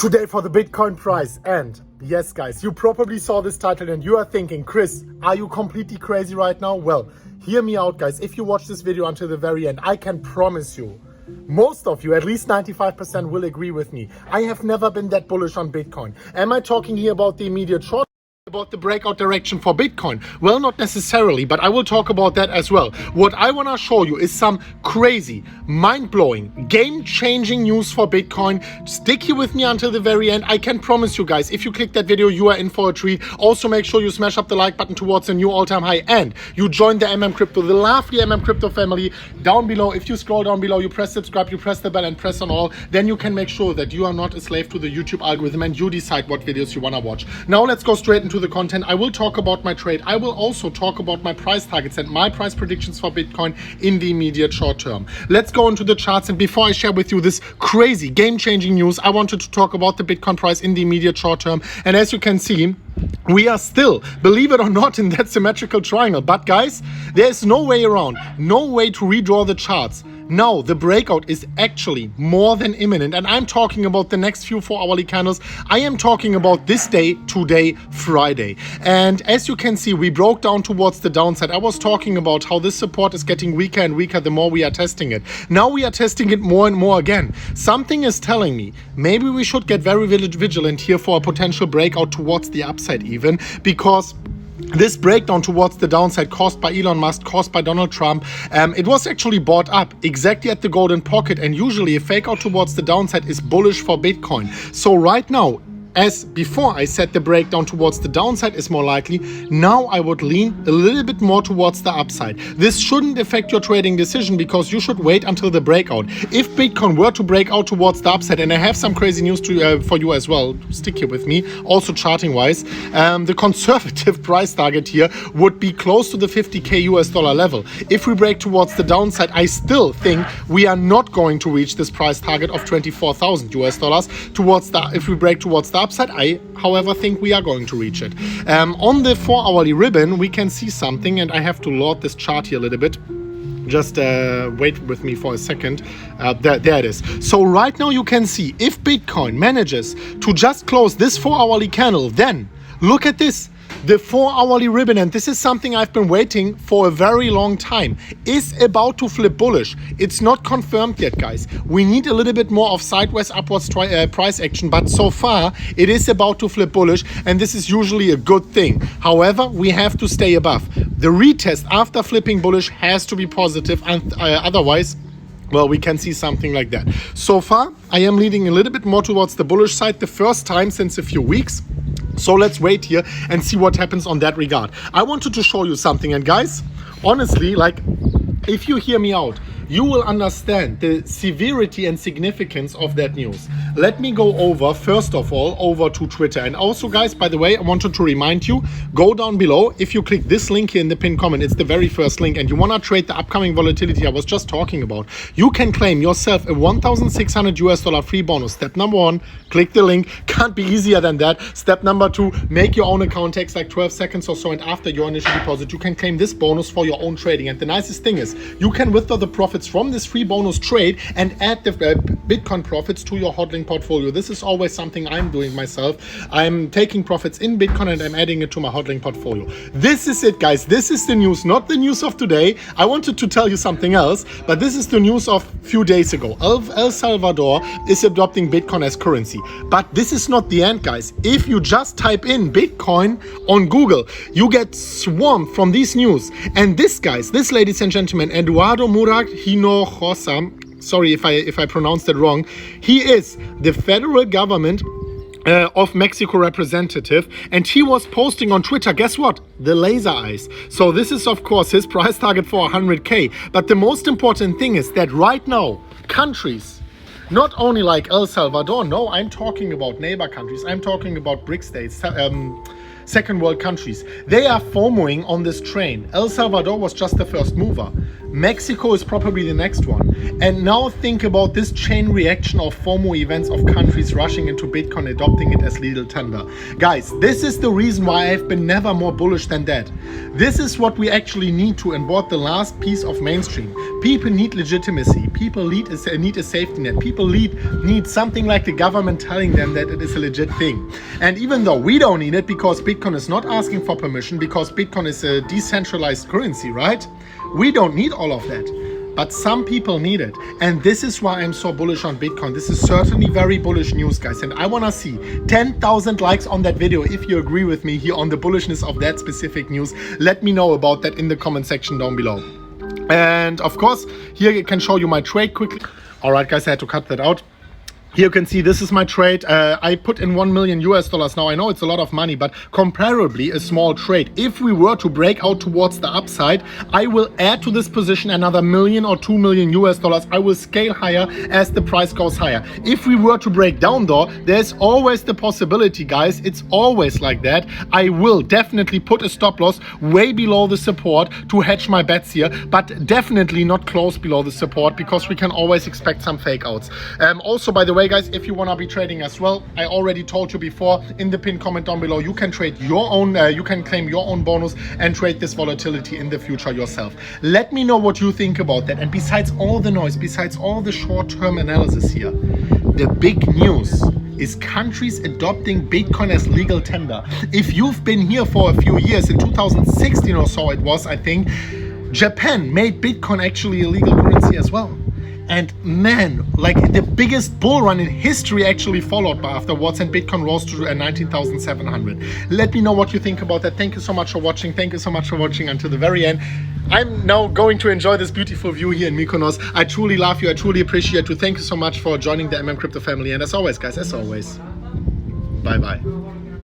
Today for the Bitcoin price. And yes guys, you probably saw this title and you are thinking, Chris, are you completely crazy right now? Well, hear me out guys. If you watch this video until the very end, I can promise you, most of you, at least 95% will agree with me. I have never been that bullish on Bitcoin. Am I talking here about the immediate short? About the breakout direction for Bitcoin? Well, not necessarily, but I will talk about that as well. What I want to show you is some crazy, mind-blowing, game-changing news for Bitcoin. Stick here with me until the very end. I can promise you guys, if you click that video, you are in for a treat. Also, make sure you smash up the like button towards a new all-time high and you join the MMCrypto, the lovely MMCrypto family. Down below, if you scroll down below, you press subscribe, you press the bell and press on all. Then you can make sure that you are not a slave to the YouTube algorithm and you decide what videos you want to watch. Now, let's go straight into the content. I will talk about my trade. I will also talk about my price targets and my price predictions for Bitcoin in the immediate short term. Let's go into the charts, and before I share with you this crazy game-changing news, I wanted to talk about the Bitcoin price in the immediate short term. And as you can see, we are still, believe it or not, in that symmetrical triangle. But guys, there is no way around, no way to redraw the charts. Now, the breakout is actually more than imminent, and I'm talking about the next few 4-hourly candles. I am talking about this day, today, Friday. And as you can see, we broke down towards the downside. I was talking about how this support is getting weaker and weaker the more we are testing it. Now we are testing it more and more again. Something is telling me maybe we should get very vigilant here for a potential breakout towards the upside even, because this breakdown towards the downside caused by Elon Musk, caused by Donald Trump, it was actually bought up exactly at the golden pocket, and usually a fake out towards the downside is bullish for Bitcoin. So right now, as before I said the breakdown towards the downside is more likely, now I would lean a little bit more towards the upside. This shouldn't affect your trading decision because you should wait until the breakout. If Bitcoin were to break out towards the upside, and I have some crazy news for you as well, stick here with me, also charting wise, the conservative price target here would be close to the 50k US dollar level. If we break towards the downside, I still think we are not going to reach this price target of 24,000 US dollars towards the, if we break towards the upside. I, however, think we are going to reach it. On the 4-hourly ribbon, we can see something, and I have to load this chart here a little bit. Just wait with me for a second. There it is. So right now you can see if Bitcoin manages to just close this 4-hourly candle, then look at this. The 4-hourly ribbon, and this is something I've been waiting for a very long time, is about to flip bullish. It's not confirmed yet, guys. We need a little bit more of sideways upwards price action, but so far it is about to flip bullish, and this is usually a good thing. However, we have to stay above. The retest after flipping bullish has to be positive, and otherwise, well, we can see something like that. So far, I am leaning a little bit more towards the bullish side, the first time since a few weeks. So let's wait here and see what happens on that regard. I wanted to show you something, and guys, honestly, like, if you hear me out, you will understand the severity and significance of that news. Let me go over, first of all, over to Twitter. And also, guys, by the way, I wanted to remind you, go down below. If you click this link here in the pinned comment, it's the very first link, and you want to trade the upcoming volatility I was just talking about, you can claim yourself a 1,600 US dollar free bonus. Step number 1, click the link. Can't be easier than that. Step number 2, make your own account. Takes like 12 seconds or so, and after your initial deposit, you can claim this bonus for your own trading. And the nicest thing is, you can withdraw the profits from this free bonus trade and add the Bitcoin profits to your hodling portfolio. This is always something I'm doing myself. I'm taking profits in Bitcoin and I'm adding it to my hodling portfolio. This is it, guys. This is the news, not the news of today. I wanted to tell you something else, but this is the news of a few days ago. El Salvador is adopting Bitcoin as currency. But this is not the end, guys. If you just type in Bitcoin on Google, you get swarmed from these news. And this, guys, this, ladies and gentlemen, Eduardo Murag Hinojosa, sorry if I pronounced it wrong, he is the federal government of Mexico representative, and he was posting on Twitter, guess what? The laser eyes. So this is, of course, his price target for 100k. But the most important thing is that right now, countries, not only like El Salvador, no, I'm talking about neighbor countries, I'm talking about BRIC states, second world countries, they are FOMOing on this train. El Salvador was just the first mover. Mexico is probably the next one. And now think about this chain reaction of FOMO events of countries rushing into Bitcoin, adopting it as legal tender. Guys, this is the reason why I've been never more bullish than that. This is what we actually need to onboard the last piece of mainstream. People need legitimacy. People need a safety net. People need something like the government telling them that it is a legit thing. And even though we don't need it because Bitcoin is not asking for permission, because Bitcoin is a decentralized currency, right? We don't need all of that. But some people need it. And this is why I'm so bullish on Bitcoin. This is certainly very bullish news, guys. And I want to see 10,000 likes on that video if you agree with me here on the bullishness of that specific news. Let me know about that in the comment section down below. And of course, here I can show you my trade quickly. All right, guys, I had to cut that out. Here you can see this is my trade. I put in $1 million US. Now I know it's a lot of money, but comparably a small trade. If we were to break out towards the upside, I will add to this position another $1 million or $2 million US. I will scale higher as the price goes higher. If we were to break down though, there's always the possibility, guys. It's always like that. I will definitely put a stop loss way below the support to hedge my bets here, but definitely not close below the support because we can always expect some fake outs. Also, by the way, guys, if you want to be trading as well, I already told you before in the pinned comment down below, you can trade your own, you can claim your own bonus and trade this volatility in the future yourself. Let me know what you think about that. And besides all the noise, besides all the short-term analysis here, the big news is countries adopting Bitcoin as legal tender. If you've been here for a few years, in 2016 or so it was, I think, Japan made Bitcoin actually a legal currency as well. And man, like the biggest bull run in history actually followed by afterwards, and Bitcoin rose to 19,700. Let me know what you think about that. Thank you so much for watching. Thank you so much for watching until the very end. I'm now going to enjoy this beautiful view here in Mykonos. I truly love you. I truly appreciate you. Thank you so much for joining the MMCrypto family. And as always, guys, as always, bye-bye.